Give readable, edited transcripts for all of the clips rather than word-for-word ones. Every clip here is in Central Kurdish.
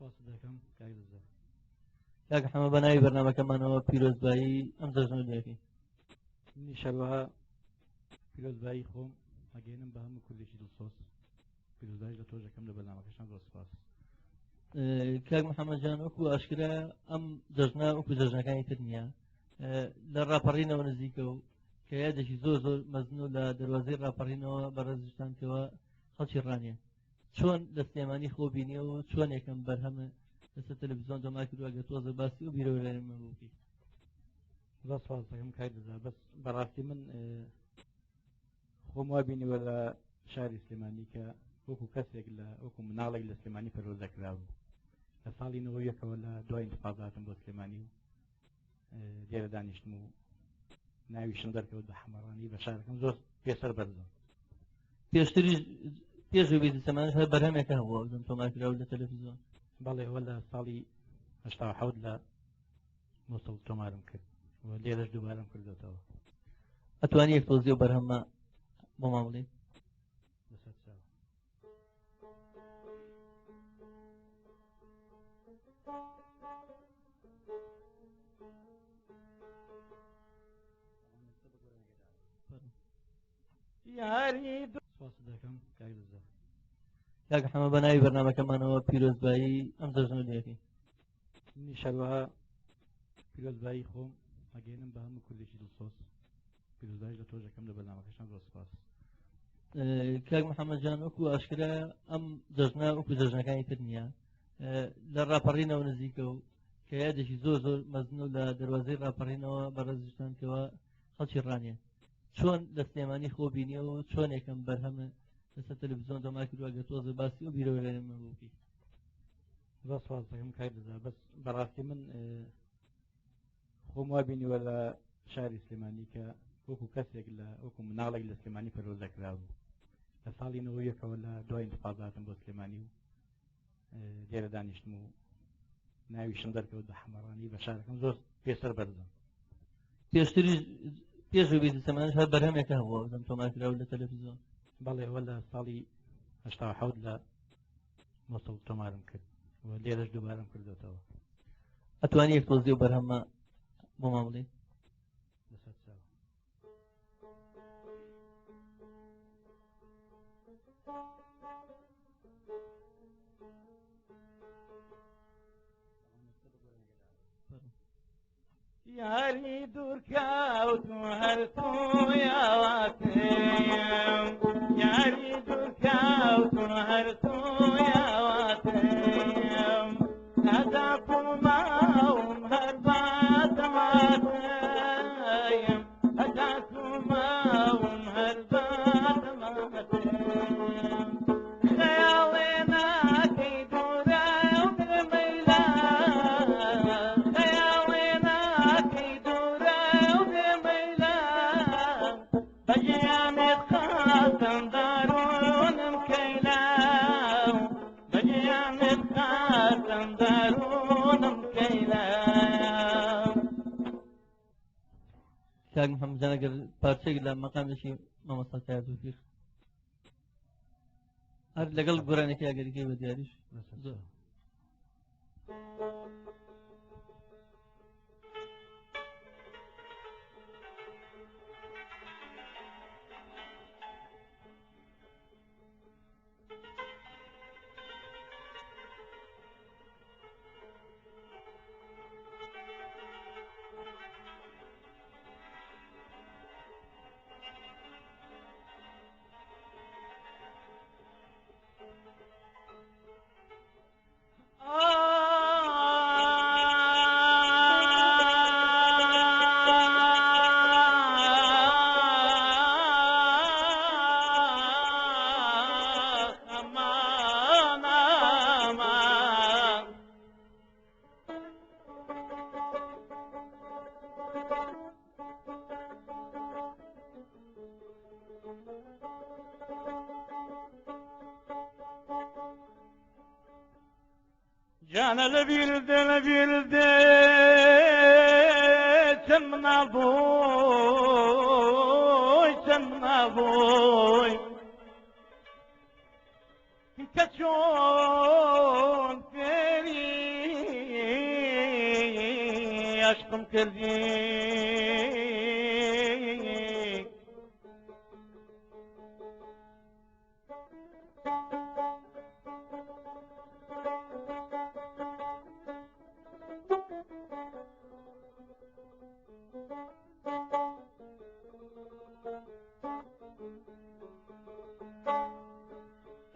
دەکەم کاکزە کاک حەمە بەناوی بەرنامەکەمانەوە پیرۆزبایی ئەم جەژنە دەکەین. نیشەلوها پیرۆزبایی خۆم ئەگەێنم بە هەموو کوردێکی دڵسۆز پیرۆزبایی لە تۆژەکەم لە بەرنامەکەشان زۆر سپاس. کاک محەممەد جان وەکو ئاشکرا ئەم جەژنە وەکو جەژنەکانی تر نییە لە ڕاپەڕینەوە نزیکە و کە یادێکی زۆر زۆر مەزن و لە دەواازەی ڕاپەڕینەوە بەڕێزشتانکەوە خەڵکی ڕانیە چۆن لە سلێمانی خۆ بینیە و چۆن یەکەم بەرهەمە لەسەر تەلەڤیزیۆن دەما کردووە گە تۆزە باسی و بیرەوەرێنمە بووکی. زۆر سپاس دەکەم کاکزە بەس بەڕاستی من خۆم وا بینیوە لە شاری سلێمانی کە وەکو کەسێک لە وەکو مناڵێک لە سلێمانی پەروەردەکرابوو لە ساڵی 91ەوە لە دوای انتخاباتم بۆ سلێمانی و لێرە دانیشتم و ناویشم دەرکەوت بە حەمەڕانی بە شارەکەم زۆر پێسەر بەرزم. پێشتری پێشوی بیست سەمانش هەر بەرهەمێکە هەبووە بزم تۆمارکراوە لە تەلەڤیزیۆن. بەڵێ ئەوە لە ساڵی 87 لە مۆسڵ تۆمارم کرد و لێرەش دووبارەم کردێتەوە. ئەتوانی یەک تۆزی و بەرهەمە بۆ مامڵێ لەسەر چاوە. یاری سپاس دەکەم کاکزە کاک حەمە بەناوی بەرنامەکەمانەوە پیرۆزبایی ئەم جەژنە دەکەین. نیشەلوها پیرۆزبایی خۆم ئەگەێنم بە هەموو کوردێکی دڵسۆز پیرۆزبایی لە تۆژەکەم لە بەرنامەکەشان زۆر سپاس. کاک محەممەد جان وەکو ئاشکرا ئەم جەژنە وەکو جەژنەکانی تر نییە لە ڕاپەڕینەوە نزیکە و کە یادێکی زۆر زۆر مەزن و لە دەواازەی ڕاپەڕینەوە بەڕێزشتانکەوە خەڵکی ڕانیە چۆن لە سلێمانی خۆ بینیە و چۆن یەکەم بەرهەمە لەسەر تەلەڤیزیۆن دەما کردووە گە تۆزە باسی و بیرەوەرێنمە بووکی. زۆر سپاس دەکەم کاکزە بەس بەڕاستی من خۆم وا بینیوە لە شاری سلێمانی کە وەکو کەسێک لە وەکو مناڵێک لە سلێمانی پەروەردەکرابوو لە ساڵی 91ەوە لە دوای انتخاباتم بۆ سلێمانی و لێرە دانیشتم و ناویشم دەرکەوت بە حەمەڕانی بە شارەکەم زۆر پێسەر بەرزم. پێشتری پێشوی بیست سەمانش هەر بەرهەمێکە هەبووە بزم تۆمارکراوە لە تەلەڤیزیۆن. بەڵێ ئەوە لە ساڵی 87 لە مۆسڵ تۆمارم کرد و لێرەش دووبارەم کردێتەوە. ئەتوانی یەک تۆزی و بەرهەمە بۆ مامڵێ لەسەر چاوە. یاری دوورکەوت و هەر تویاواتم یاری دوورکەوت و هەر تویاواتم هەدا کوماوم هەر بادەماتم هەدا کوماوم هەر بادەماتم خەیاڵێ ناکەی دوورە و دڵمەیلا کاک محەممەد جان ئەگەر پارچەیەک لە مەقامێکی مامۆستا تەوفیق هەر لەگەڵ گۆرانێکی ئەگەریکەی بە دیاریش زۆر جانا لبيلدي تمنا بوي كتشون فيني عشقم کردی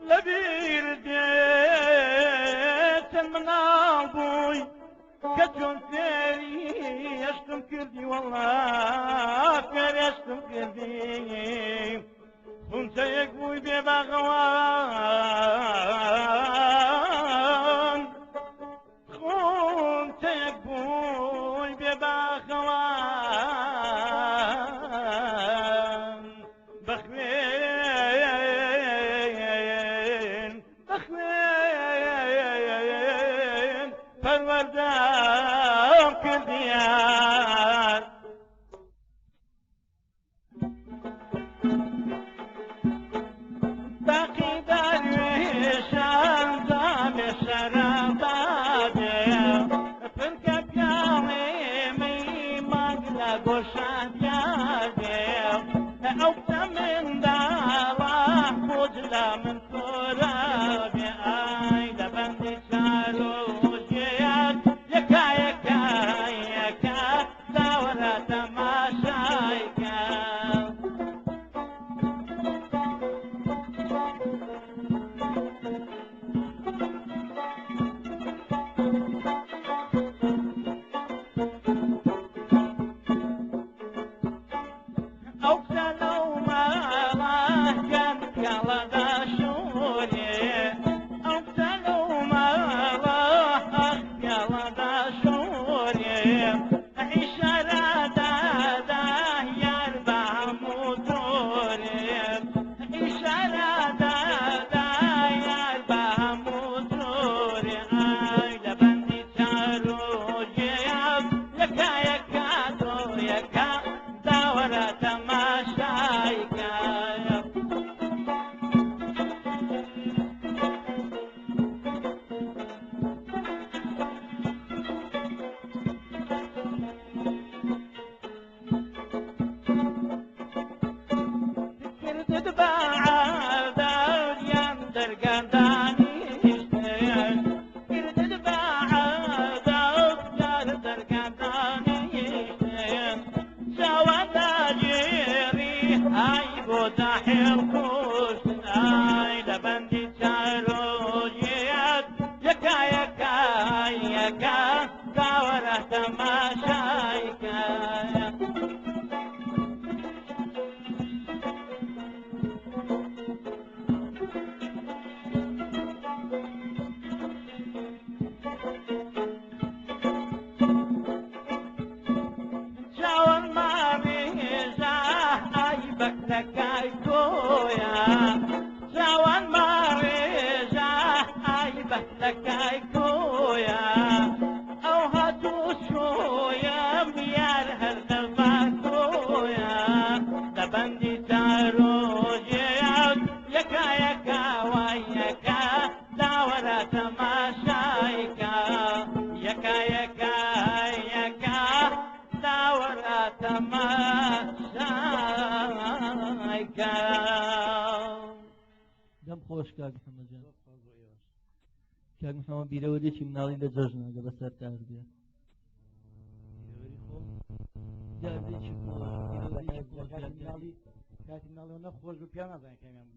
لبیر دیتن منال بوی كتون فيري عشقم كردي والله فيري عشقم كردي كنت يقوي ببغوان كنت يقوي ببغوان بخوين بخوين فالوردان كرديان باقي درويشان دام شرابادي فرقة بيامي مغلا قشان يادي أوت من دارا خجلة من ترابي آي دبندي شارو دەم خۆش کاک محەممەد جان کاک محەممەد بیرەوەریەکی مناڵی لە جەژنەگە بەسەر تار بێ کاتی مناڵی نەخۆش بە پیا نازانێت کامیان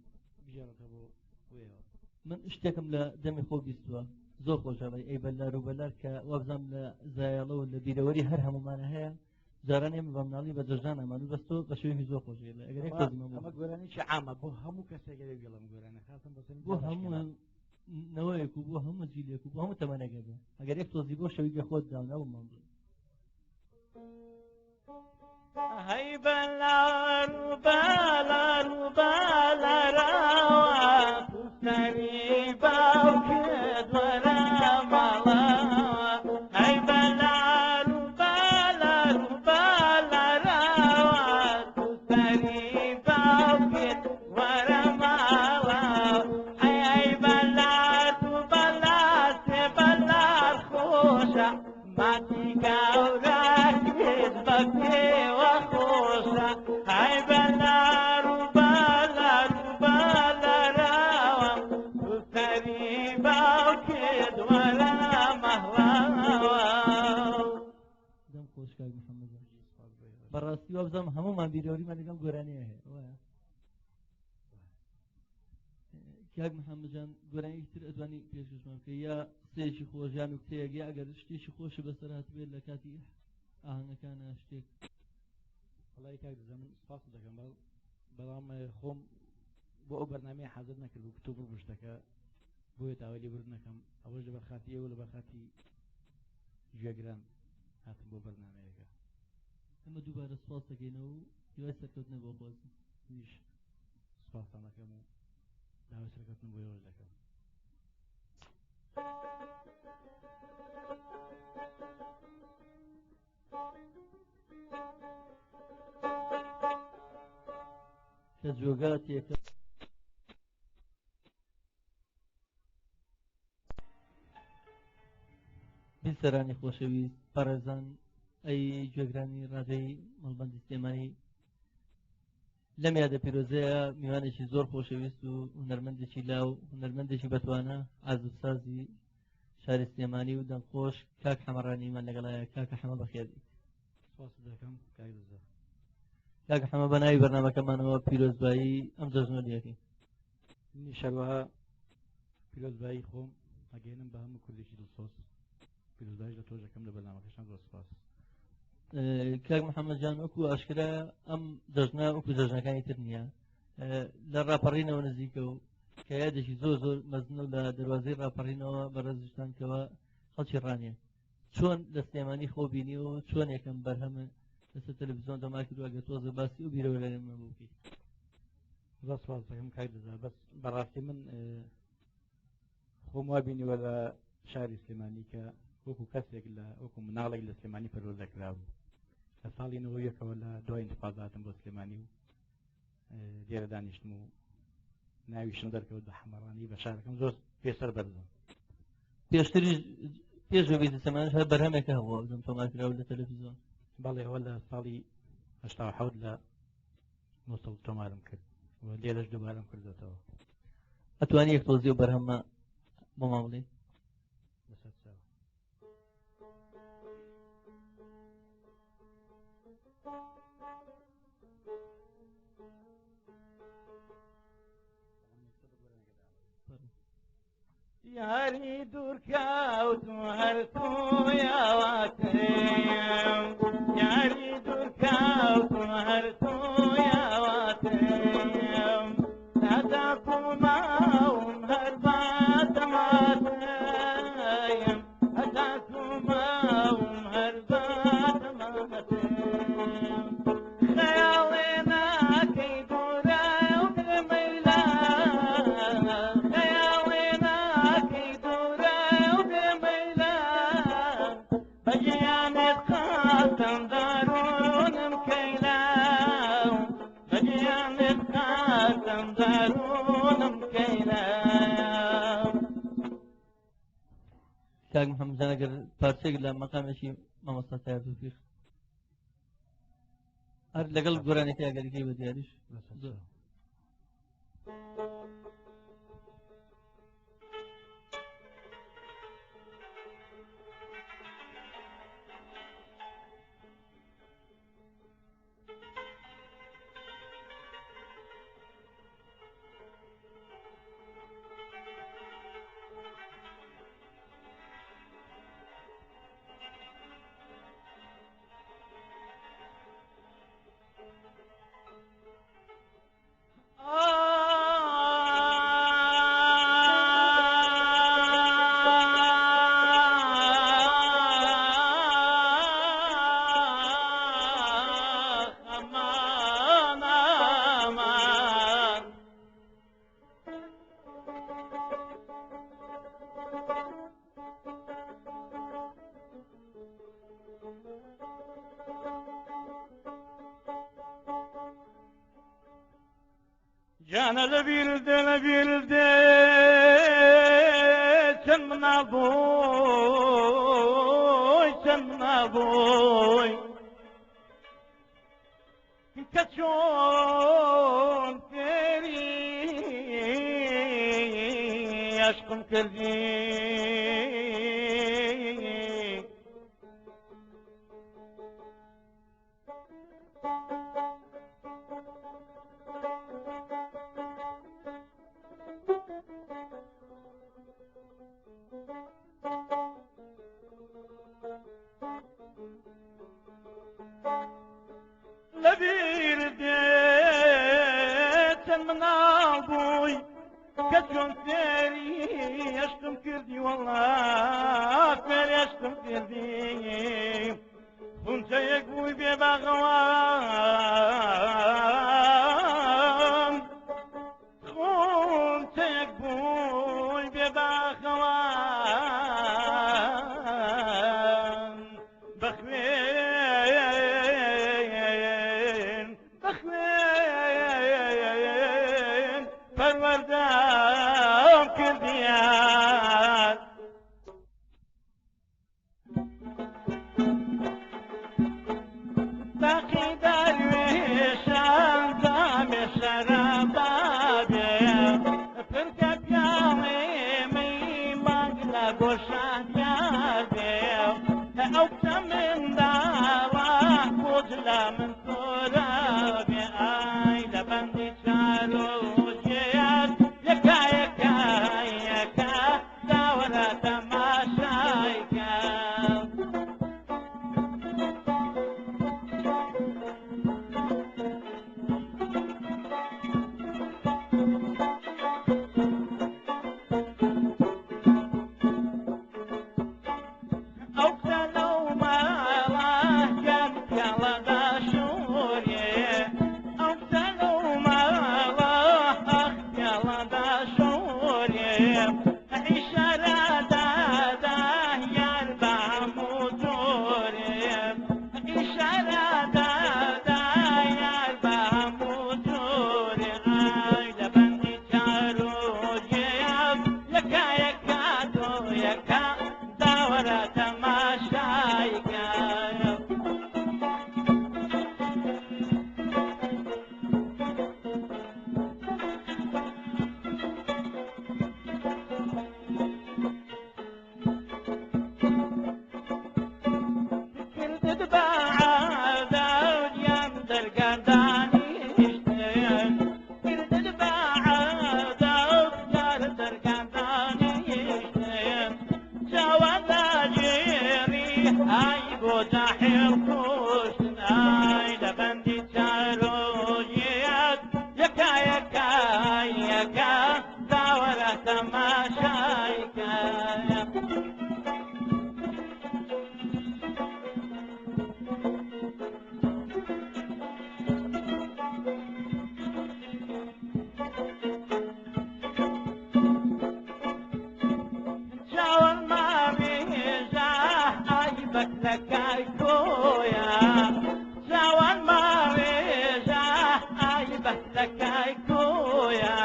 بژێڕێتەوە بۆ وێەوە من شتێکم لە دەمی خۆ بیستووە زۆر خۆشەڵی ئەی بەلار و بەلار کە وابزانام لە زایاڵە و لە بیرەوەری هەر هەمومانە هەیە جاران ئێمە بە مناڵی بە جەژنان ئەمان و بەستۆ بە شێوەی زۆر خۆشی لە ئەگەر ئەمە گۆرانیی عامە بۆ هەموو کەسێکگەری گەڵم گۆرانە خاستم بۆ هەموو نەوەیەک و بۆ هەموو جیلێک و بۆ هەموو تەمەنەگە بێ ئەگەر یەک تۆزی بۆ شەویگە خۆت داوناومان بڵێ هەی بەلار و بەلار و بەلارەوە سەری باوکت وەرە ماڵەوە هەی بەلار و بەلار و بەلارەوە سەری باوکت وەرە ماڵەوە هەی بەلار و بەلار سێ بەلار خۆشە ماتی گەورە وكي وخوصة هاي بلارو بلارو بلارا وتريبا وكيد ولا مهلا دەم خۆش کاک محەممەد بەڕاستی وە بزانم هەمومان بیرەوریمان لەگەڵ گۆرانەیە هەیە وایە کاک محەممەدجان گۆرانی تر ئەدوانی پێشکەشمان کە یا قسەیەکی خۆشیان و کتەیەگە ئەگەر شتێکی خۆشی بەسەر هاتبێت لە کاتی ئاهەنگەکانە شتێک وڵی کاک دەزانم سپاس دەکەم بەڵام خۆم بۆ ئەو بەرنامەیە حەزت نەکرد و کتۆ بڕشتەکە بۆیە تاوەلی برد نەکەم ئەوەش لە بەرخاتی ئێوە لە بەرخاتی گوێگران هاتم بۆ بەرنامەیەەکە ئەمە دووبارە سپاس دەکەینەوە و هیوای سەرکەوتنە بۆ خۆزم نیش سپاسان دەکەم و داوای سەرکەوتن بۆ ئێوەش دەکەم کە جۆگا تێکە بیسەرانی خۆشەویست پارێزان ئەی گوێگرانی ڕادەی مەڵبەندی سلێمانی لەم یادە پیرۆزەیە میوانێکی زۆر خۆشەویست و هونەرمەندێکی لاو هونەرمەندێکی بەتوانە ئازوسازی شاری سلێمانی و دەمخۆش کاک حەمەڕانیمان لەگەڵایە کاکە حەمە بەخێری سپاس دەکەم کاک دەزە کاکە حەمە بە ناوی بەرنامەکەمانەوە پیرۆزبایی ئەم جەژنۆ لەکەین نیشەوەها پیرۆزبایی خۆم ئەگەێنم بە هەموو کوردێکی دڵسۆز پیرۆزبایش لە تۆژەکەم لە بەرنامەکەشان زۆر سپاس کاک محەممەدجان وەکو ئاشکرا ئەم جەژنە وەکو جەژنەکانی تر نییە لە ڕاپەڕینەوە نزیکە و کە یادێکی زۆر زۆر مەزن و لە دەواازەی ڕاپەڕینەوە بەڕێزشتانکەوە خەڵکی ڕانیە چۆن لە سلێمانی خۆ بینی و چۆن یەکەم بەرهەمە لەسەر تەلەڤیزیۆن دەما کردووە تۆزە باسی و بیرەوە لەمە بووکی زۆر سپاس دەکەم کاک دەزە بەس بەڕاستی من خۆم وا بینیوە لە شاری سلێمانی کە وەکو کەسێک لە وەکو مناڵێک لە سلێمانی پەروەردەکرا بوو لە ساڵی 91ەوە لە دوای انتفاضاتم بۆ سلێمانی و لێرە دانیشتم و ناویشم دەرکەوت بە حەمەڕانی بە شارەکەم زۆر پێسەر بەرزم پێشتری پێشوەبیست سەمانش هەر بەرهەمێکە هەبووە بزم تۆمارکراوە لە تەلەڤیزیۆن بەڵێ ئەوە لە ساڵی 1970 لە نووسڵ تۆمارم کرد و لێرەش دووبارەم کردێتەوە ئەتوانی یەک تۆزی و بەرهەمە بۆ ماڵی بەسەر چاو یاری دوورکەوت و هەرتوویاواتم یاری دوورکەوت و هەرتوویاواتم هەتاکوماوم هەر باتەماتەیم هەتاکوماوم هەر باتەماتەم خەیاڵێ ناکەی دوورە و بمەیلا کاک محەممەدجان ئەگەر پارچێک لە مەقامێکی مامۆستا تایە توفیق هەر لەگەڵ گۆرانێکی ئەگەریکەی بە دیاریش جانا لبيرده چنا بوي چۆن فێری عشقم کردی لەبیر دێتن مناڵ بووی کە چۆن فێری عشقم کردی وەڵا فێری عشقم کردی خونچەیەک بووی بێ باغەوان خونچەیەک بووی بێ باغەوان بەخوێن بەخوێن پەروەردەم کردیان باقی دەروێشان دامێ شەرەبابێ پرکە پیاڵێمەی مانگ لە گۆشان یادێ ئەو کە منداڵە خۆت لە من تۆرابێ ئای لە بەندی چارۆژێت یەکا یەکا یەکا داوەرە تەماشایکە ئەو کە لەو ماڵە گەم پیاڵەدا شۆرێ ئەو کە لەو ماڵە ئەخ پیاڵەدا شۆرێ ئیشارە دادا یار بە هەموو جۆرێ ئیشارە دادا یار بە هەموو جۆرێ ئای لە بەندی چارۆژێم یەکا یەکا تۆ یەکا داوەرە تەماشایکە کردت بە عەدەوتیان دەرگەردانیشتن کردت بە عەدەوت یار دەرگەردانیشتن جاوەدە جێری ئای بۆ جاحێڵ کوشتن ئای لە بەندی چارۆژێت یەکا یەکا یەکا داوەرە تەماشایکە جاوەن ماوێژە ئای بەکلەکای کۆیە جاوەن ماوێژە ئای بەکلەکای کۆیە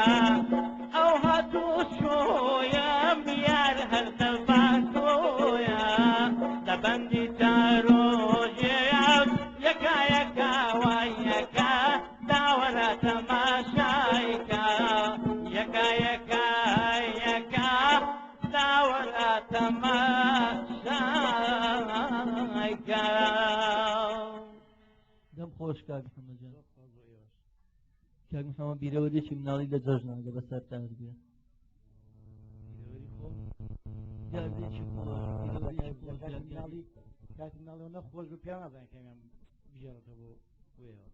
ئەو هاتوو شۆیەم یار هەر دەبان کۆیە لە بەندی چارۆژێم یەکا یەکا وای یەکا داوەرە تەماشایکە یەکا یەکا یەکا داوەرە تەماشایکە دەم خۆش کاک محەممەدجان کاک محەممەد بیرەوەریەکی مناڵی لە جەژناگە بەسەر تار بێ یاردێکی خۆش بیرەوەریەکی خۆش کاتی مناڵەوە نەخۆش بە پیا نازانێت کامیان بژێڕێتەوە بۆ وێەوە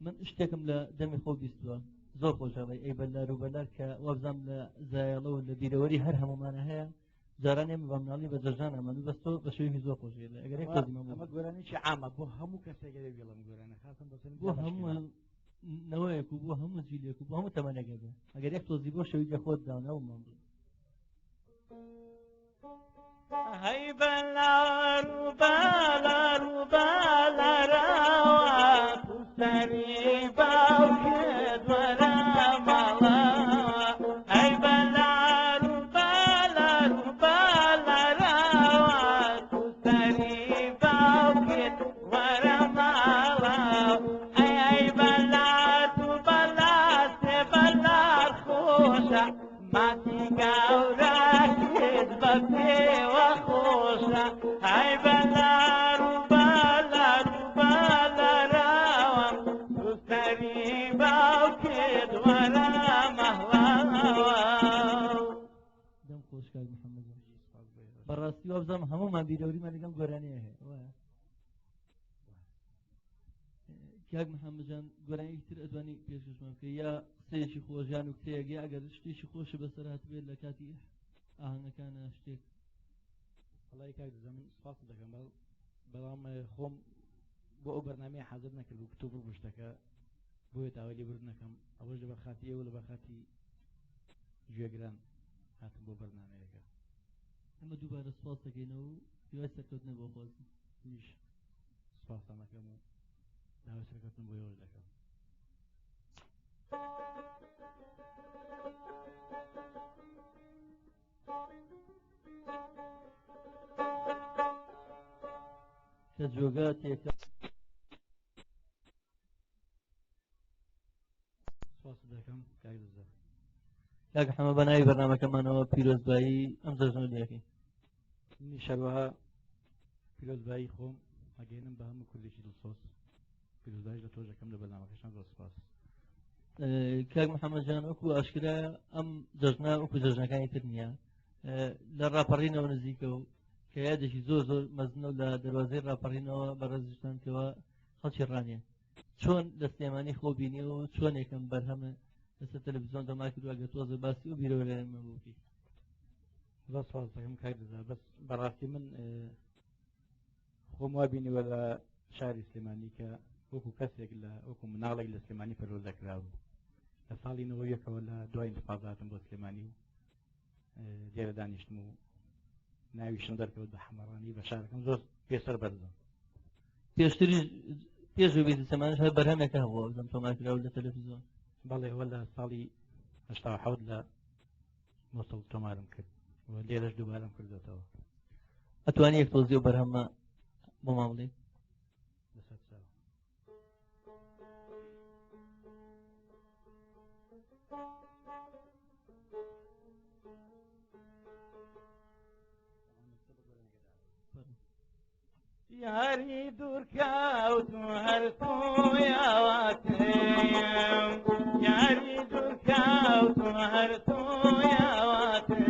من شتێکم لە دەمی خۆ بیستووە زۆر خۆشەوەی ئەی بەلار و بەلار کە وەبزانام لە زایەڵەوە لە بیرەوەری هەر هەمومانە هەیە جارانێ بە مناڵی بە جەژان ئەمەمی بەستۆ بە شێوی زۆر خۆشێت ئەگەر ئەمە گۆرانێکی عامە بۆ هەموو کەسێکە بێڵم گۆرانە خاصن بۆ هەموو نەوەیەک و بۆ هەموو جیلێک و بۆ هەموو تەمەنەگە بێ ئەگەر یەک تۆزی بۆ شەویگە خۆت داونەوەمان بوو هەی بەلار و بەلار و بەلارەوە سەری باوکت وەرە ماڵەوە هەی بەلار و بەلار و بەلارەوە سەری باوکت وەرە ماڵەوە هەی بەلار ای بلارو بلارو بلاروا دوستری باو که دوارا محواوا دەم خۆش کاک محەممەد بەڕاستی وابزانم هەموومان بیرەوریمان لەگەم گۆرانەیە هەیە وایە کاک محەممەدجان گۆرانێکی تر ئەتوانی پێشکەشمان بکە یا قسەیەکی خۆشیان و کتەیەگەی ئەگەر شتێکی خۆشە بەسەر هاتبێت لە کاتی ئاهەنگەکانە شتێک وڵی کاک دەزانم سپاس دەکەم بەڵام خۆم بۆ ئەو بەرنامەیە حەزر نەکرد و کتۆ بڕ شتەکە بۆیە تاوەلی برد نەکەم ئەوەش لە بەرخاتی ئێوە لە بەرخاتی گوێگران هاتم بۆ بەرنامەیەەکە ئەمە دووبارە سپاس دەکەینەوە و دوای سەرکەوتنە بۆ خۆزم نیش سپاسان دەکەم و داوای سەرکەوتن بۆ ئێوەش دەکەم کە جۆگە تێکە سپاس دەکەم کاک دەزار کاک حەمە بە ناوی بەرنامەکەمانەوە پیرۆزبایی ئەم جەژنە لێکەین نیشەروەها پیرۆزبایی خۆم ئەگەێنم بە هەموو کوردێکی دڵسۆز پیرۆزبایش لە تۆش دەکەم لە بەرنامەکەشان زۆر سپاس کاک محەممەدجان وەکو ئاشکرا ئەم جەژنە وەکو جەژنەکانی تر نییە لە ڕاپەڕینەوە نزیکە و کە یادێکی زۆر زۆر مەزنە و لە دەواازەی ڕاپەڕینەوە بەڕێزیشتانکەوە خەڵکی ڕانیە چۆن لە سلێمانی خۆ بینی و چۆن یەکەم بەرهەمە لەسەر تەلەڤیزیۆن دەما کردووە گە تۆزە باسی و بیرەوە لەمە بووکی زۆر سپاس دەکەم کاک دەزار بەس بەڕاستی من خۆم وا بینیوە لە شاری سلێمانی کە وەکو کەسێک لە وەکو مناڵێک لە سلێمانی پەرۆز دەکرابوو لە ساڵی 90ەوە لە دوای انتفاضاتم بۆ سلێمانی و دیێرە دانیشتم و ناویشم دەرکەوت بە حەمەڕانی بە شارەکەم زۆر پێسەر بەرزم پێشتری پێش بێتی سەمانش هەر بەرهەمێکە هەبووە دەم تۆماکراوە لە تەلەڤیزیۆن بەڵێ ئەوە لە ساڵی 1970 لە مۆسڵ تۆمارم کرد و لێرەش دووبارەم کردوێتەوە ئەتوانی یەک تۆزی و بەرهەمە بۆ ماڵێ لەسەر چاو یاری دوور کەوت و هەر تویاواتم یاری دوور کەوت و هەر تویاواتم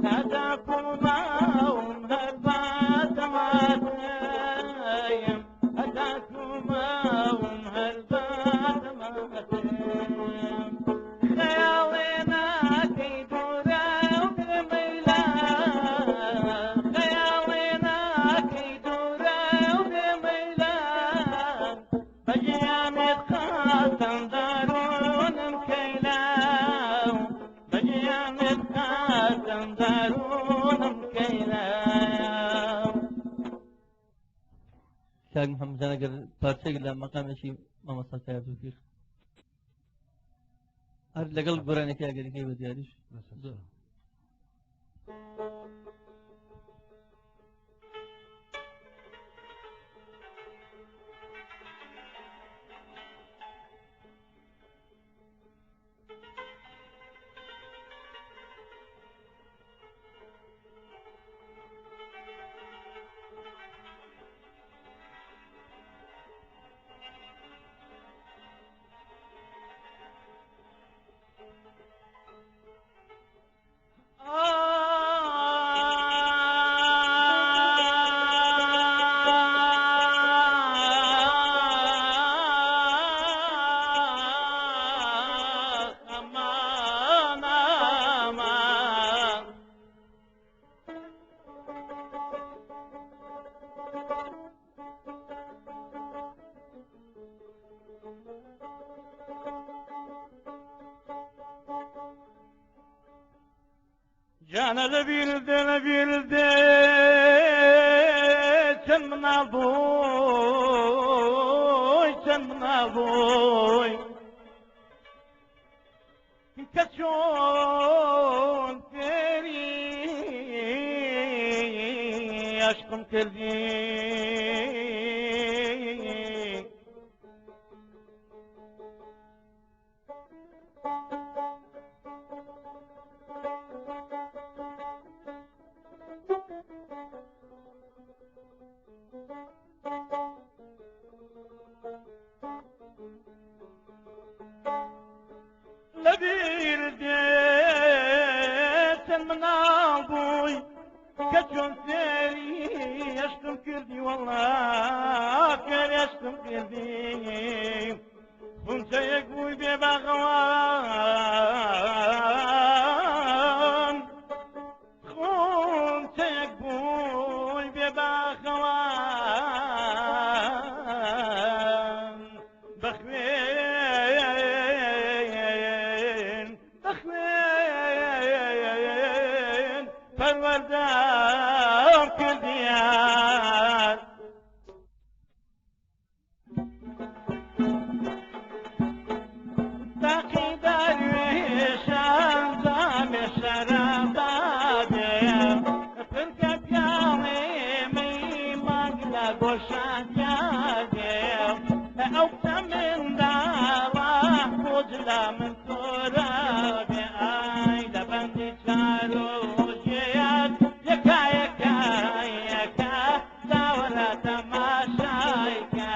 تازە کوماوم هەر بازەماتم هەتا کوماوم هەر بازەماتم خەیاڵێ ناکەی دوورە و بمەیلا خەیاڵێ ناکەی دوورە و بمەیلا بەجیامێت خاتم دارونم کەیلا بەجیامێت خاتم دارونم کەیلا کاک محەممەدجان ئەگەر پارچێک لە مەقامێکی مامەستا تایبەتوفیق هەر لەگەڵ گۆرانێکی ئەگەریکەی بە دیاریش لەسەر زۆر چاو جانا لبيلدي سمنا بوي كشون فيري عشقم كردي چون سری عشقم کردی والله کر عشقم کردی خونچەیەک بووی بێ باخەوان خونچەیەک بووی بێ باخەوان بەخوێن بەخوێن پەروەردەم کردیان باقی درویشان زامێ شەرەبادێ پرکە پیاڵێمی مانگ لە گۆشان یادێ ئەو قسە منداڵە خۆج لە من تۆرە بێ ئای لە بەندی چارۆژێیان یەکا یەکا یەکا داوەرە تەماشایکە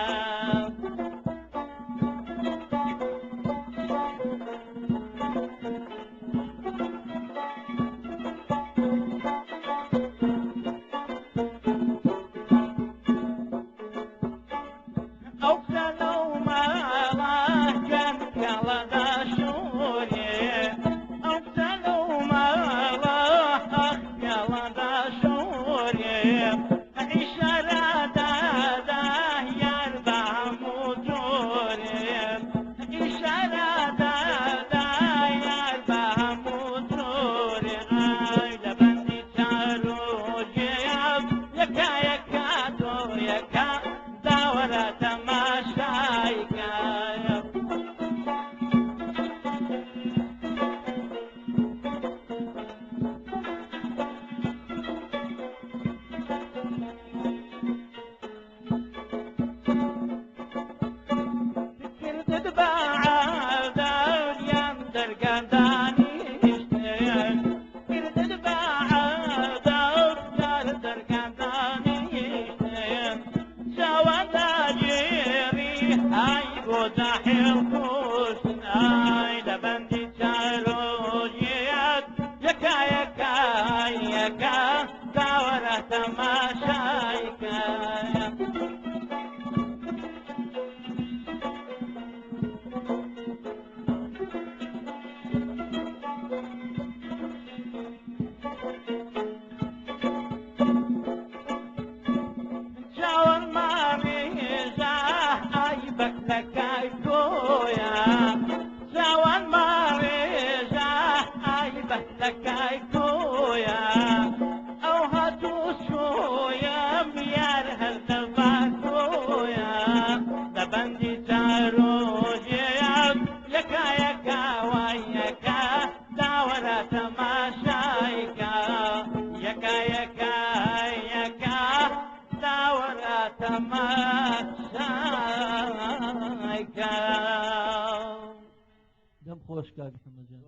دەم خۆش کاک محەممەد جان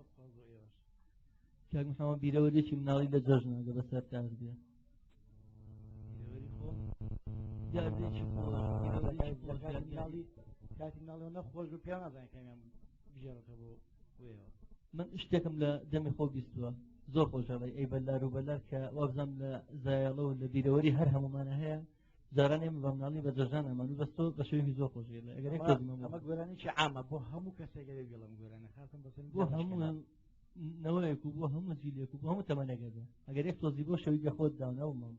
کاک محەممەد بیرەوەریەکی مناڵی لە جەژنەکە بەسەر تاز بێت کاتی مناڵەوە نەخۆش و پێ نازانین کامیان بژێڕێتەوە بۆ وێەوە من شتێکم لە دەمی خۆ بیستووە زۆر خۆشەڵی ئەی بەلار و بەلار کە وابزانم لە زایاڵە و لە بیرەوەری هەر هەمومانە هەیە جارانێ بە مناڵی بە جەژان ئەمان و بەستۆ بە شێوی زۆر خۆشیە لە ئەگەر ئەمە گۆرانێکی عامە بۆ هەموو کەسێکەوێ گەڵم گۆرانە خاصم بۆ هەموو نەوەیەک و بۆ هەموو جیلێک و بۆ هەموو تەمەنەگەدا ئەگەر یەک تۆزی بۆ شەوی خۆت داوناو ماڵ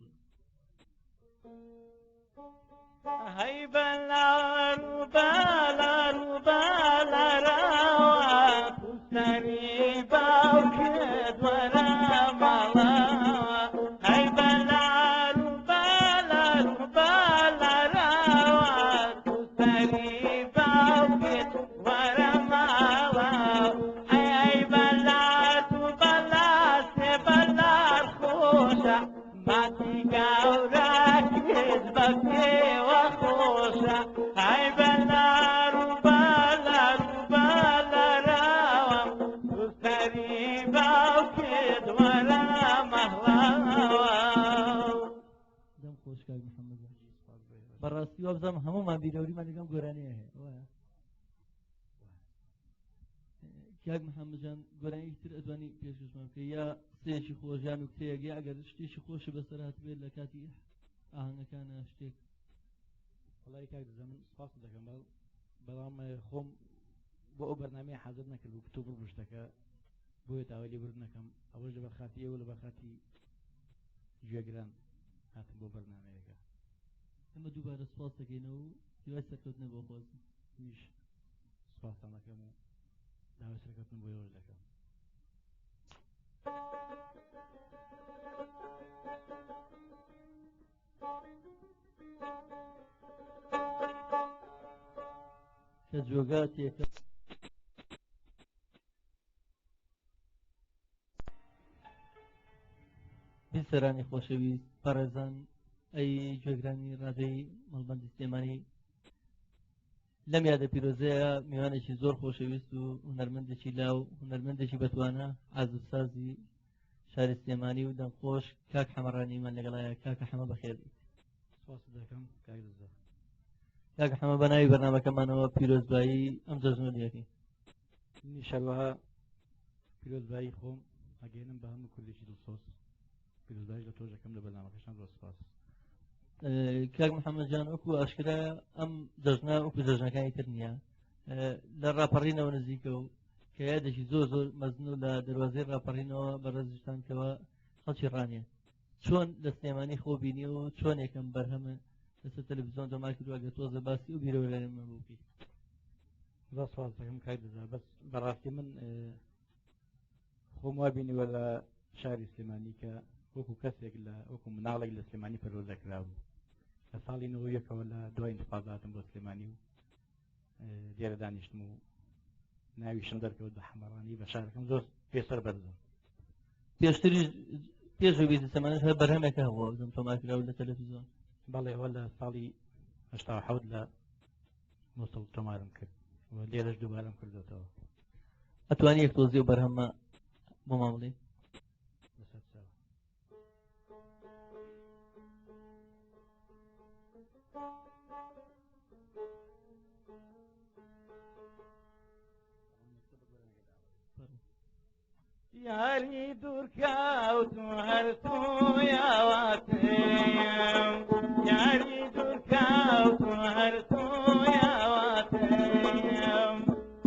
هەی بەلار و بەلار و بەلارەوە سەری باوکت وەرە ماڵەوە هەی بەلار و بەلار و بەلارەوە سەری باوکت وەرە ماڵەوە هەی بەلار و بەلار سێ بەلار خۆشە ماتی گەورەکت بە پێوە خۆشە هەی بەلار و بەلار و بەلارەوە سەری باوکت وەرە مەهڵەوە دەم خۆش کاک محەممەد بەڕاستی وابزانم هەموومان بیرەوریمان لەگەم گۆرانەیە هەیە وایە کاک محەممەد جان گۆرانێکی تر ئەتوانی پێشکەشمان بکەی یا شتێکی خۆشیان و کتەیەگەی ئەگەر شتێکی خۆشی بەسەرات بێت لە کاتی ئاهەنگەکانە شتێک وڵی کاک زەمن سپاس دەکەم بەڵام خۆم بۆ ئەو بەرنامەیە حەزر نەکرد و کتۆ بڕشتەکە بۆیە داوای برد نەکەم ئەوەش لە بەرخاتی ئێوە لە بەرخاتی گوێگران هاتم بۆ بەرنامەیەەکە ئەمە دووبارە سپاس دەکەینەوە و دوای سەرکەوتنە بۆ خۆزم نیش سپاسان دەکەم و داوای سەرکەوتن بۆ ئێوەش دەکەم کە جۆگا تێکە بیسەرانی خۆشەویست پارێزان ئەی گوێگرانی ڕادەی مەڵبەندی سلێمانی لەم یادە پیرۆزەیە میوانێکی زۆر خۆشەویست و هونەرمەندێکی لاو هونەرمەندێکی بەتوانە ئازوسازی شاری سلێمانی و دەمخۆش کاک حەمەڕانیمان لەگەڵایە کاکە حەمە بەخێر سپاس دەکەم کاک زە کاکە حەمە بە ناوی بەرنامەکەمانەوە پیرۆزبایی ئەم جەژنۆلیەکەی نیشەروەها پیرۆزبایی خۆم ئەگەێنم بە هەموو کوردێکی دڵسۆز پیرۆزبایی لە تۆژەکەم لە بەرنامەکەشان زۆر سپاس کاک محەممەد جان وەکو ئاشکرا ئەم جەژنە وەکو جەژنەکانی تر نییە لە ڕاپەڕینەوە نزیکە و کە یادێکی زۆر زۆر مەزن و لە دەواازەی ڕاپەڕینەوە بەڕێزشتانکەوە خەڵکی ڕانیە چۆن لە سلێمانی خۆ بینی و چۆن یەکەم بەرهەمە لەسەر تەلەڤیزیۆن دەما کردووە گە تۆزە باسی و بیرەوە لەمە بووکی زۆر سپاس دەکەم کاک دەزا بەس بەڕاستی من خۆم وا بینیوە لە شاری سلێمانی کە وەکو کەسێک لە وەکو مناڵێک لە سلێمانی پەروەردەکراون لە ساڵی 91ەوە لە دوای انتفاضاتم بۆ سلێمانی و لێرە دانیشتم و ناویشم دەرکەوت بە حەمەڕانی بە شارەکەم زۆر پێسەر بەرزم پێشتری پێشوی بیست سەمانش هەر بەرهەمێکە هەوە دەم تۆماکراوە لە تەلەڤیزیۆن بەڵێ ئەوە لە ساڵی 87 لە مووسڵ تۆمارم کرد و لێرەش دووبارەم کردوێتەوە ئەتوانی یەک تۆزی و بەرهەمە بۆ مامڵی لەسەر چاو یاری دوورکەوت و هەرتوویاواتم یاری دوورکەوت و هەرتوویاواتم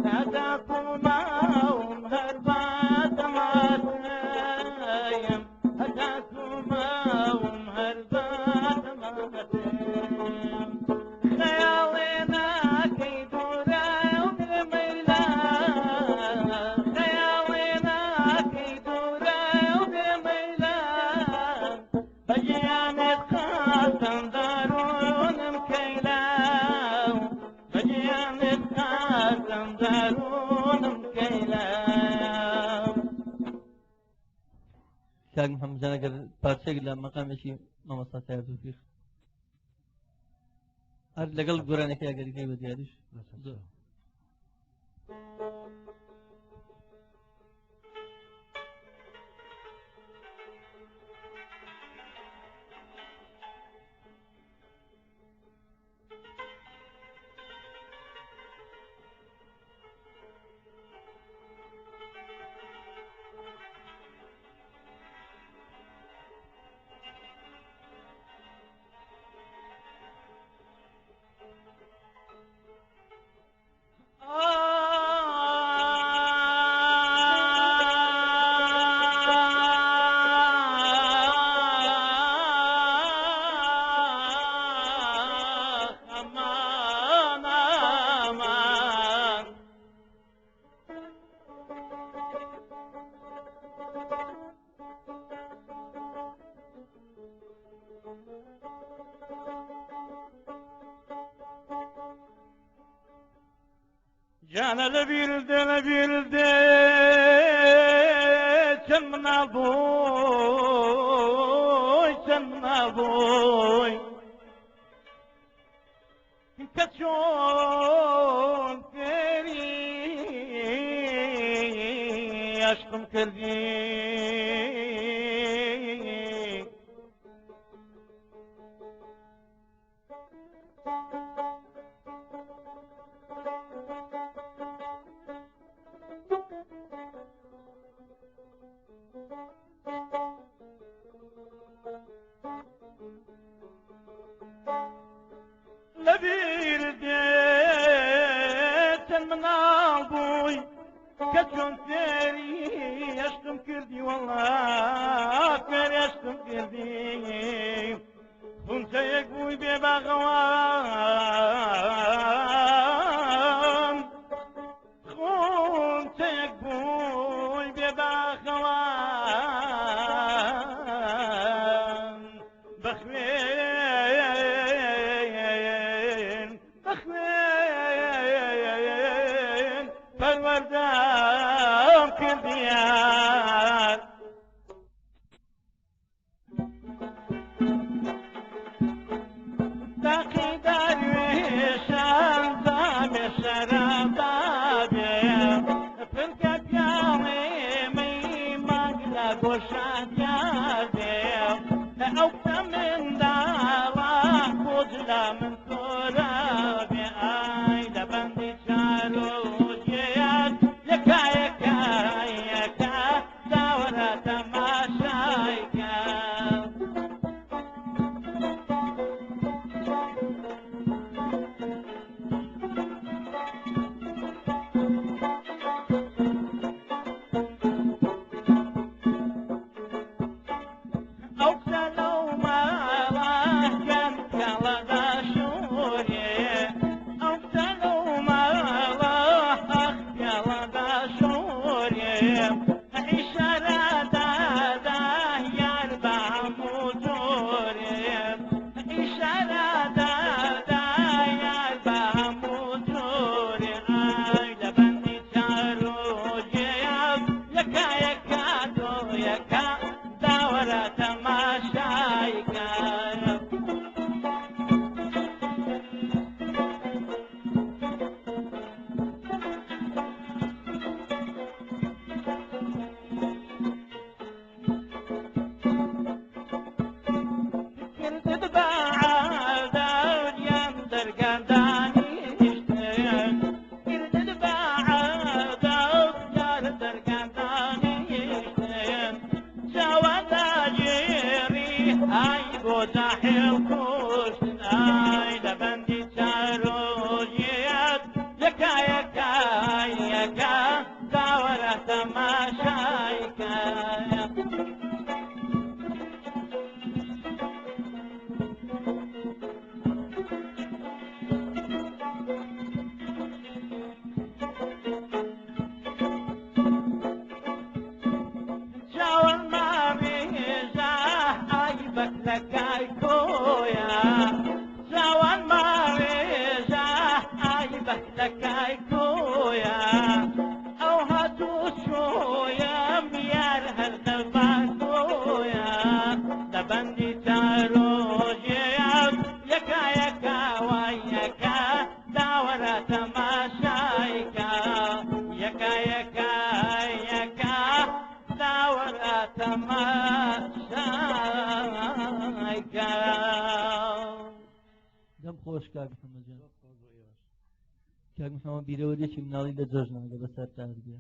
تادا توماوم هەر باتەماتەیم هەتا توماوم هەر باتەماتەیم خەیاڵێ ناکەی دوورە و بمەیلا کاک محەممەد جان ئەگەر پارچێک لە مەقامێکی مامۆستا تایە توفیق هەر لەگەڵ گۆرانەکەی ئەگەریکەی بە دیاریش زۆر جانا لبيلدي سمنا بوي كتشون كري عشقم كردي چۆن فێری هێشتم کردی وەڵا فێر هێشتم کردی خونچەیەک بووی بێ باغەوان خونچەیەک بووی بێ باغەوان بەخوێن بەخوێن پەروەردەم کردیار باقی درویشان زامێ شەرابابێ پرکە پیاڵێ مەیمانگ لە گۆشان یادێ ئەو منداڵە خۆجلا من تۆرابێ ئای لە بەندی چارۆجێیان یەکایەکایەکە داوەرە تەماشایکە دەم خۆش کاک محەممەدجان کاک محەممەد بیرەوەریەکی مناڵی لە جەژنەوە بەسەر تاردێ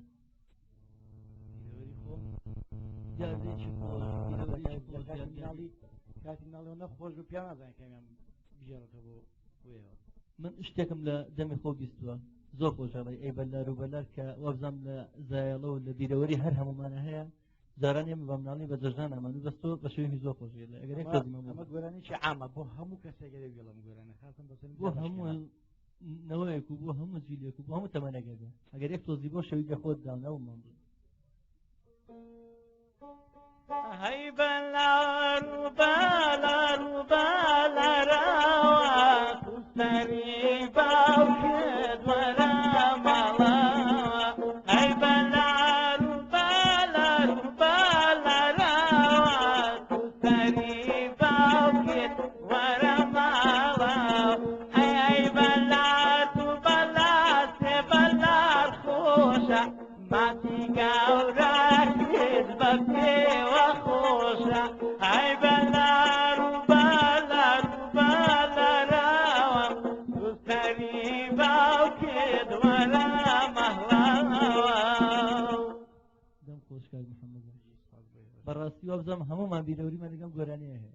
کاتی مناڵەوە نەخۆش و پیا نازانین کامیان بژێڕێتەوە بۆ وێەوە من شتێکم لە دەمی خۆ بیستووە زۆر خۆشەڵی ئەی بەلار و بەلار کە وەبزانم لە زایەڵە و لە بیرەوەری هەر هەمومانە هەیە زاران ئێمە بە مناڵی بە جەژنان ئەمان و بەستۆ بە شێوی زۆر خۆشی لە ئەگەر ئەمە گۆرانێکی عامە بۆ هەموو کەسێکەوە گەڵم گۆرانە خاصن بۆ هەموو نەوەیەک و بۆ هەموو جیلێک و بۆ هەموو تەمەنەگەدە ئەگەر یەک تۆزی بۆ شەوی لە خۆت داونەوەمان بوو هەی بەلار و بەلار و بەلارەوە سەری باوکت وەرە ماڵەوە هەی بەلار و بەلار و بەلارەوە سەری باوکت وەرە ماڵەوە هەی بەلار و بەلار سێ بەلار خۆشە ماتی گەورەکت بە پێوە خۆشە هەی بەلار و بەلار و بەلارەوە سەری باوکت وەرە مەهڵەوە دەم خۆش کاک محەممەد بەڕاستی وابزانم هەمومان بیرەوریمان لەگەم گۆرانەیە هەیە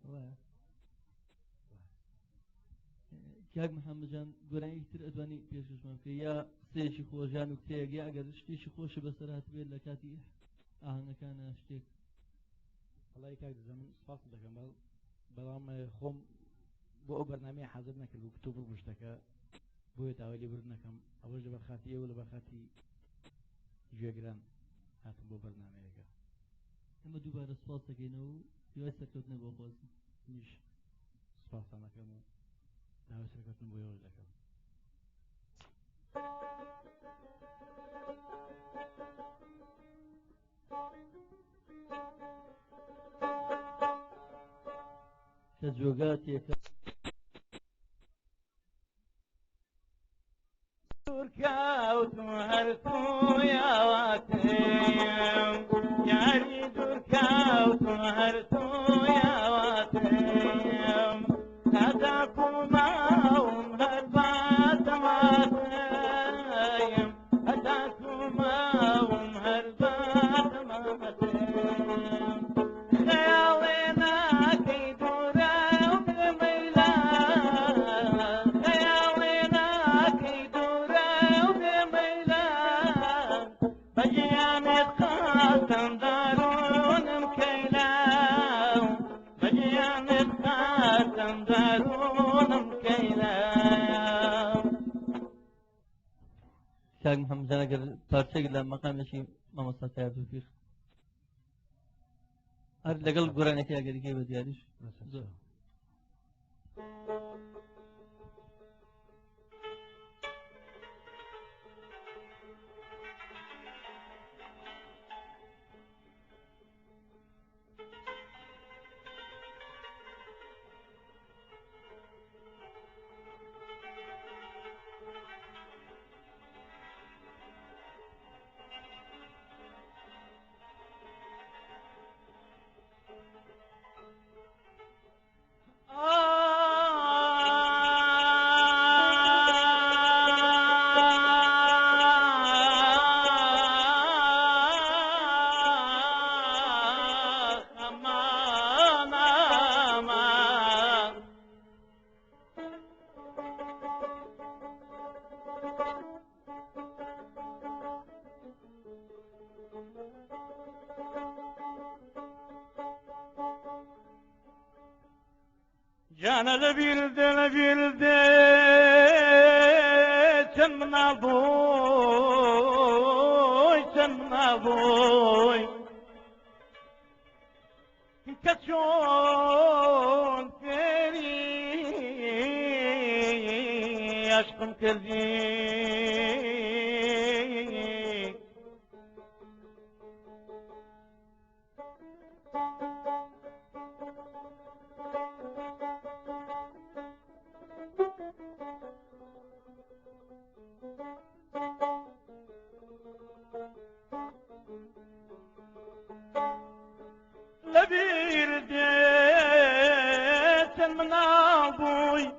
کاک محەممەدجان گۆرانی تر ئەتوانی پێشکەشمان بکە یا قسەیەکی خۆشیان و کتەیەکی ئەگەر شتێکی خۆشی بەسەر هاتبێت لە کاتی ئاهەنگەکانە شتێک وڵی کاک دەزەمن سپاس دەکەم بەڵام خۆم بۆ ئەو بەرنامەیە حەزر نەکرد و کتۆ بڕ شتەکە بۆیە تاوەلی برد نەکەم ئەوەش لە بەرخاتی ئێوە لە بەرخاتی گوێگران هاتم بۆ بەرنامەیەەکە ئەمە دووبارە سپاس دەکەینەوە و دوای سەرکەوتنە بۆ خۆزم نیش سپاسان دەکەم و داوای سەرکەوتن بۆ ئێوەش دەکەم کە جۆگاتێکە دوورکەوتم هەرتوویاواتم یاری دوورکەوتم هەرتوویاواتم هەتاکوماوم هەر باتەماتەیم هەتاکوماوم هەر باتەماتەیم خەیاڵێ ناکەی دوورە و بمەیلە خەیاڵێ ناکەی دوورە و بمەیلە بەگیانت خاتم دارونم کەیلە بەگیانت خاتم دارونم کەیلە کاک محەممەدجان ئەگەر پارچێک لە مەقامێکی مامۆستا تایە توفیق هەر لەگەڵ گۆرانەکەی ئەگەریکەی بە دیاریش زۆر جانا لبيلدي تمنا بوي كتشون فيري عشقم كردي منابوي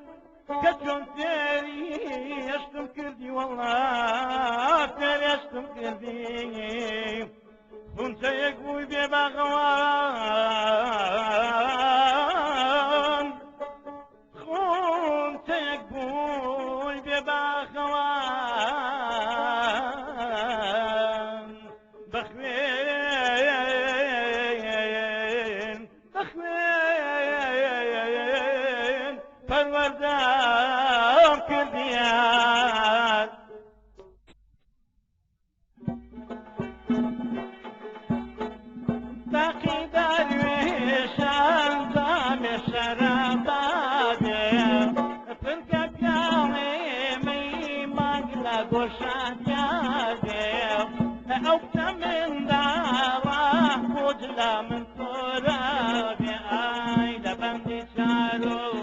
كتشون تيري عشقم كردي والله تيري عشقم كردي كنت يقوي ببغوان كنت يقوي ببغوان بخوين پروردم کردیان باقی درویشان دام شراباده پرکه پیاله میمانگ لگوشان یاده اوکت من دارا خجلا من ترابی آی دبندی چارو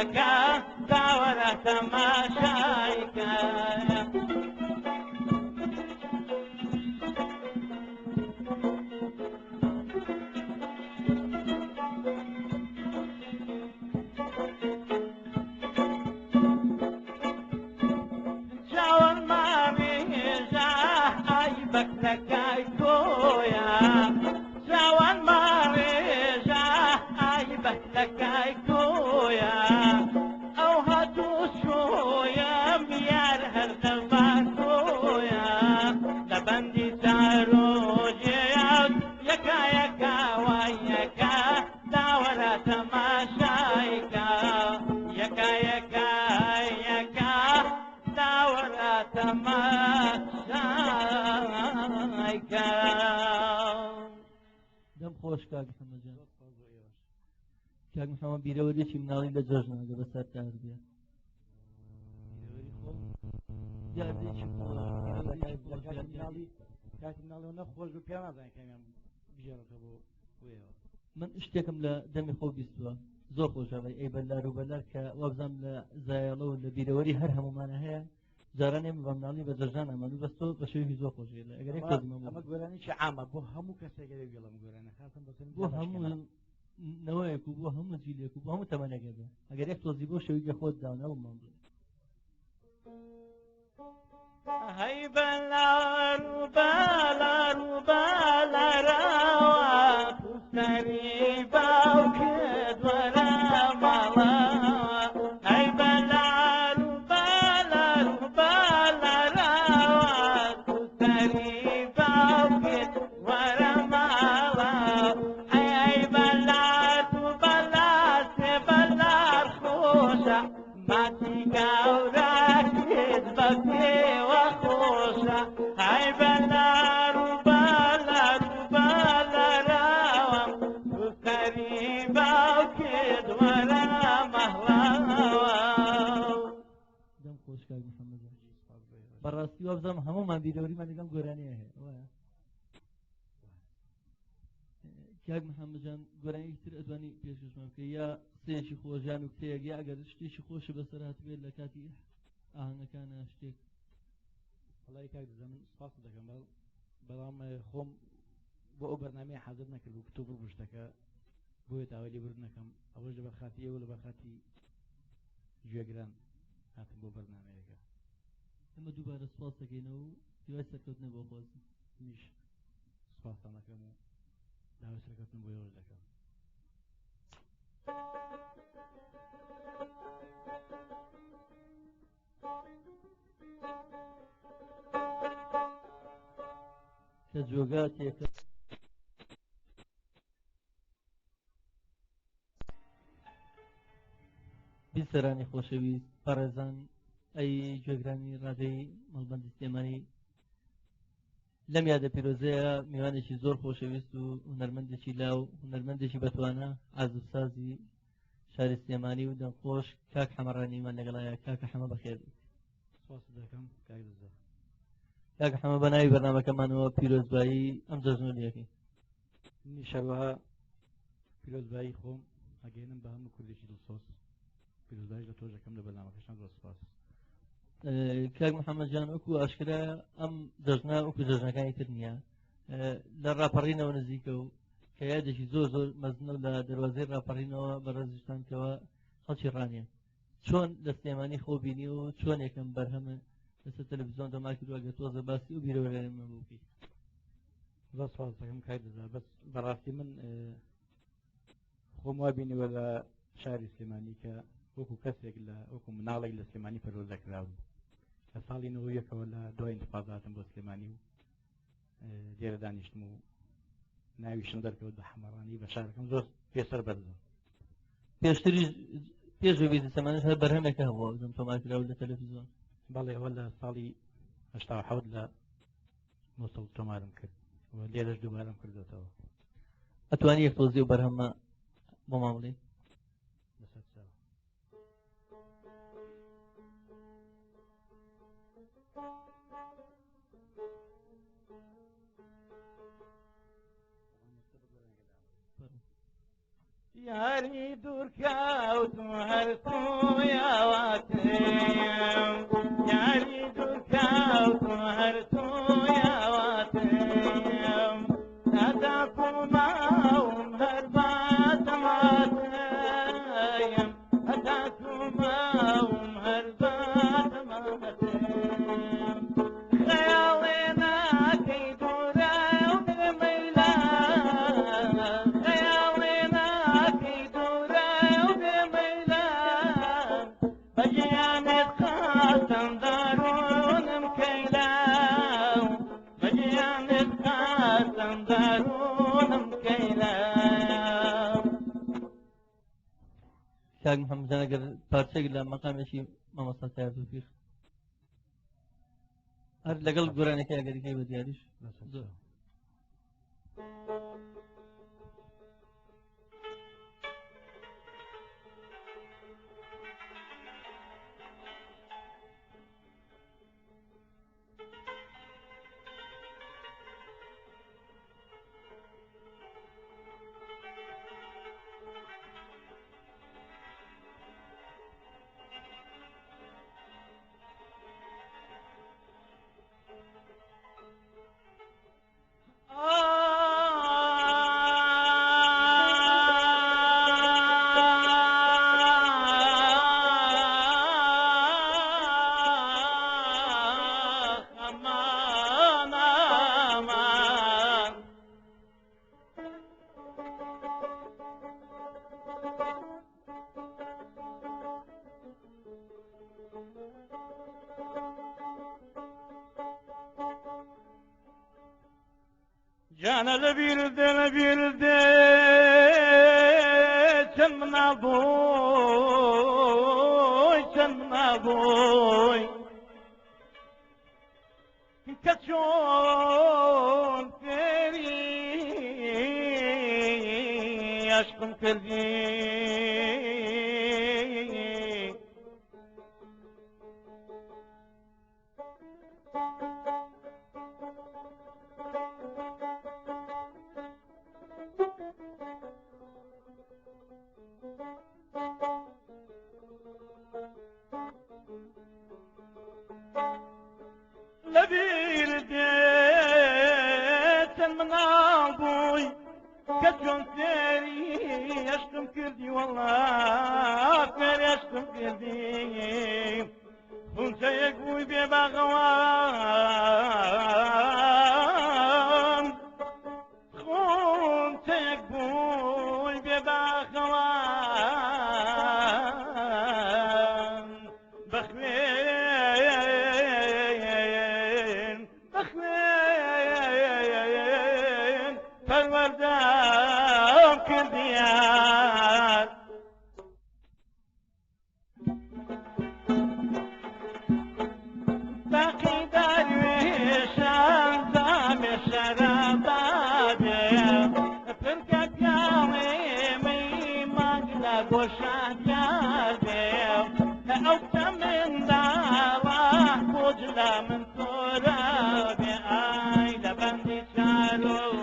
يكا داورة تماشايكا جاون ماريجا عيبك لكايكويا جاون ماريجا عيبك لكايكويا او هاتو شويا ميار هردباكويا لبندي تاروجي يكا يكا ويكا داورة تماشايكا يكا يكا يكا داورة تماشايكا دەم خۆش کاک محەممەدجان کاک محەممەد بیرەوەریەکی مناڵی لە جۆژنەگە بە سەر تاز بێ یاردێکی کاتی مناڵەوە نەخۆش و پێ نازانێت کامیان بژێڕەکە بۆ وێەوە من شتێکم لە دەمی خۆ بیستووە زۆر خۆشەوەی ئەی بەلار و بەلار کە وەبزانام لە زایڵە و لە بیرەوەری هەر هەمومانە هەیە جاران ئێمە بە مناڵی بە جەژان ئەمەلو بەستۆ بە شێوی زۆر خۆشێ لە ئەگەر ئەمە گۆرانیی ئامە بۆ هەموو کەسێکگەری گەڵم گۆرانە خاصن بۆ هەموو نەوەیەک و بۆ هەموو جیلێک و بۆ هەموو تەمەنەگەبێ ئەگەر یەک تۆزی بۆ شێویگە خۆت داونەوەمان بڵێ هەی بەلار و بەلار و بەلارەوە پوستەری باوکت وەرە ماڵەوە هەی بەلار و بەلار و بەلارەوە پوستەری باوکت وەرە ماڵەوە هەی بەلار و بەلار سێ بەلار خۆشە ماتی گەورەکت بە پێوە خۆشە هەی بەلار و بەلار و بەلارەوە پوستەری باوکت وەرە مەهڵەوە دەم خۆش کاک محەممەدجان بەڕاستی وابزانام هەموومان بیرەوەریمان لەگەم گۆرانەیە هەیە وایە کاک محەممەدجان گۆرانیەکی تر ئەتوانی پێشکەشمان بکەی یا قسەیەکی خۆشیان و کتەیەک یا ئەگەر شتێکی خۆشە بەسەر هاتبێت لە کاتی ئاهەنگەکانە شتێک وڵی کاک دەزانم سپاس دەکەم بەڵام خۆم بۆ ئەو بەرنامەیە حەزر نەکرد و کتوب بوو شتەکە بۆیە تاوەلی برد نەکەم ئەوەش لە بەرخاتی ئێوە لە بەرخاتی گوێگران هاتم بۆ بەرنامەیەەکە ئەمە دووبارە سپاس دەکەینەوە و دوای سەرکەوتنە بۆ خۆزم نیش سپاسان دەکەم و داوای سەرکەوتن بۆ ئێوەش دەکەم کە جۆگا تێکە بیسەرانی خۆشەویست پارێزان ئەی گوێگرانی ڕادەی مەڵبەندی سلێمانی لەم یادە پیرۆزەیە میوانێکی زۆر خۆشەویست و هونەرمەندێکی لاو هونەرمەندێکی بەتوانە ئازوسازی شاری سلێمانی و دەمخۆش کاک حەمەڕانیمان لەگەڵایە کاکە حەمە بەخێر سپاس دەکەم کاک دەزە کاکە حەمە بە ناوی بەرنامەکەمانەوە پیرۆزبایی ئەم جەژنۆلیەکەی نیشەوە پیرۆزبایی خۆم ئەگەێنم بە هەموو کوردێکی دڵسۆز پیرۆزبایی لە تۆژەکەم لە بەرنامەکەشان زۆر سپاس کاک محەممەدجان وەکو ئاشکرا ئەم جەژنا وەکو جەژنەکانی تر نییە لە ڕاپەڕینەوە نزیکە و کە یادێکی زۆر زۆر مەزنە لە دەواازەی ڕاپەڕینەوە بەڕێزیشتانکەوە خەڵکی ڕانیە چۆن لە سلێمانی خۆبینی و چۆن یەکەم بەرهەمە لەسەر تەلەڤیزیۆن دەما کردووە گە تۆزە باسی و بیرەوەرێنمە بووکی زۆر سپاس دەکەم کاک دەزە بەس بەڕاستی من خۆم وا بینیوە لە شاری سلێمانی کە وەکو کەسێک لە وەکو مناڵێک لە سلێمانی پەروەردەکراون لە ساڵی 91ەوە لە دوای انتفاضاتم بۆ سلێمانی و لێرە دانیشتم و ناویشم دەرکەوت بە حەمەڕانی بە شارەکەم زۆر پێسەر بەرزم پێشتری پێشوێتی سەمانش هەر بەرهەمێکە هەبووە بزم تۆمارکراوە لە تەلەڤیزیۆن بەڵێ ئەوە لە ساڵی 87 لە مۆسەڵ تۆمارم کرد لێرەش دووبارەم کردێتەوە ئەتوانی یەک تۆزی و بەرهەمە بۆ مامڵی لەسەر چاوە یاری دور کەوت هەر تویاواتم یاری دور کەوت هەر تویاواتم هەتاکوماوم هەر باتەماتەیم هەتاکوماوم هەر باتەماتەیم خەیاڵێ ناکەی دوورە و دەمەیلا خەیاڵێ ناکەی دوورە و دەمەیلا بەگیانت خاتم دارونم کەیلا بەگیانت خاتم دارونم کەیلا کاک محەممەد جان ئەگەر پارچەیەک لە مەقامێکی مامۆستا تایە توفیق هەر لەگەڵ گۆرانەکەی ئەگەریکەی بە دیاریش زۆر جانا لبيرده چمنا بوي كچون فيري عشقم كردي كجون سيري عشقم كردي والله فيري عشقم كردي كنت يقوي ببغوان كنت يقوي ببغوان بخوين فالوردان كرديان باقي درويشان زامي شرابابي فرقك يومي مجلى قشان جابي أوكتا من دارا خجلة من ترابي آي لبندي شارو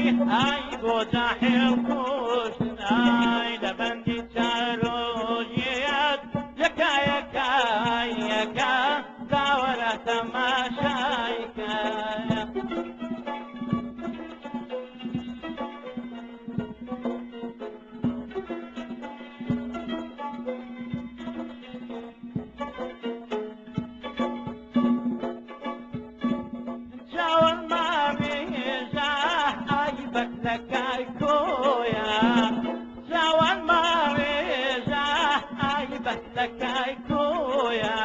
ای بوده حلقوش ای لبندی چارویت یکا یکا یکا داوره تماشایکا لكاي كويا جوان ماريجا عيبة لكاي كويا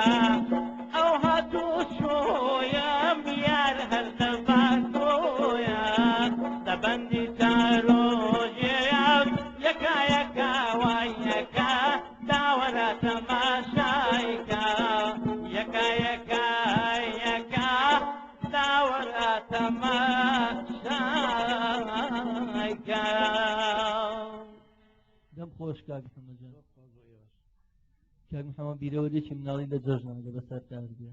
او هاتو شويا ميار هالدبا كويا دبندي تاروجيا يكا يكا ويكا داورا تماشايكا يكا يكا يكا داورا تماشايكا دەم خۆش کاک محەممەدجان کاک محەممەد بیرەوەریەکی مناڵی لە جۆژنەوە بەسەر داردێ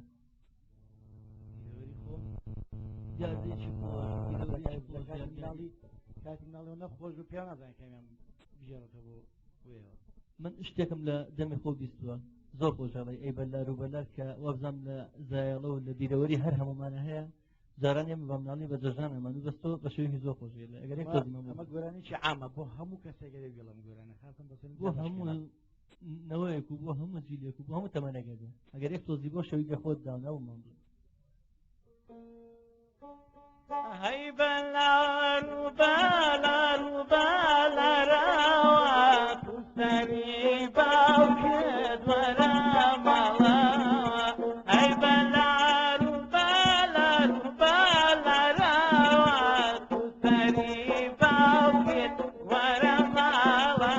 دیاردێکی کاتی مناڵی نەخۆش و پێیان نازانێت کامیان بژێڕێتەوە بۆ وێەوە من شتێکم لە دەمی خۆ بیستووە زۆر خۆشەڵی ئەی بەلار و بەلار کە وەبزانام لە زایڵە و لە بیرەوەری هەر هەمومانە هەیە جاران ئێمە بە مناڵی بە جۆژانەمان و بەستۆ بە شێوەیەکی زۆر خۆشیە لە ئەگەر ئەمە گۆرانێکی عامە بۆ هەموو کەسێکەکە گەڵم گۆرانە خاصن بۆ هەموو نەوەیەک و بۆ هەموو جیلێک و بۆ هەموو تەمەنەگەدە ئەگەر یەک تۆزی بۆ شەوی خۆت داوناومان بڵێ هەی بەلار و بەلار و بەلارەوە سەری باوکت وەرە ماڵەوە هەی بەلار و بەلار و بەلارەوە سەری باوکت وەرە ماڵەوە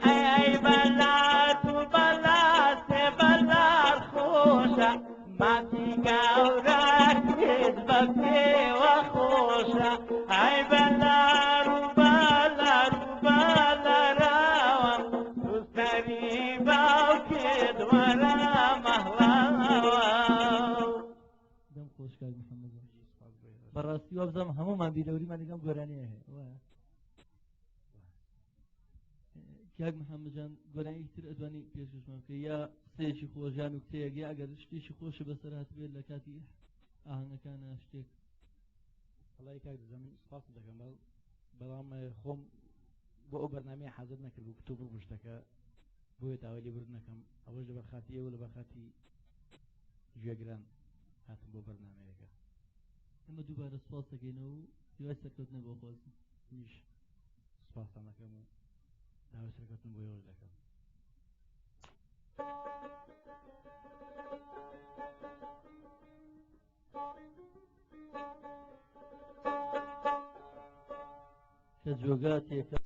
هەی بەلار و بەلار سێ بەلار خۆشە ماتی گەورەکت بە پێوە خۆشە هەی بەلار و بەلار و بەلارەوە سوسەری باوکت وەرە مەهڵەوە دەم خۆش کاک محەممەد بەڕاستی وابزانام هەمومان بیرەوریمان لەگەم گۆرانەیە هەیە وایە کاک محەممەدجان گۆرانەیەکی تر ئەتوانی پێشکەشمان بکە یا قسەیەکی خۆشیان و کتەیەک یا ئەگەر شتێکی خۆشە بەسەر هاتبێت لە کاتی ئاهەنگەکانە شتێک وڵی کاک دەزانم سپاس دەکەم بەڵام خۆم بۆ ئەو بەرنامەیە حەزت نەکرد و کتۆ بڕ شتەکە بۆیە تاوەلی برد نەکەم ئەوەش لە بەرخاتی ئێوە لە بەرخاتی گوێگران هاتم بۆ بەرنامەیەەکە ئەمە دووبارە سپاس دەکەینەوە و دوای سەرکەوتنە بۆ خۆزم نیش سپاسان دەکەم و داوای سەرکەوتن بۆ ئێوەش دەکەم کە جۆگاتێکە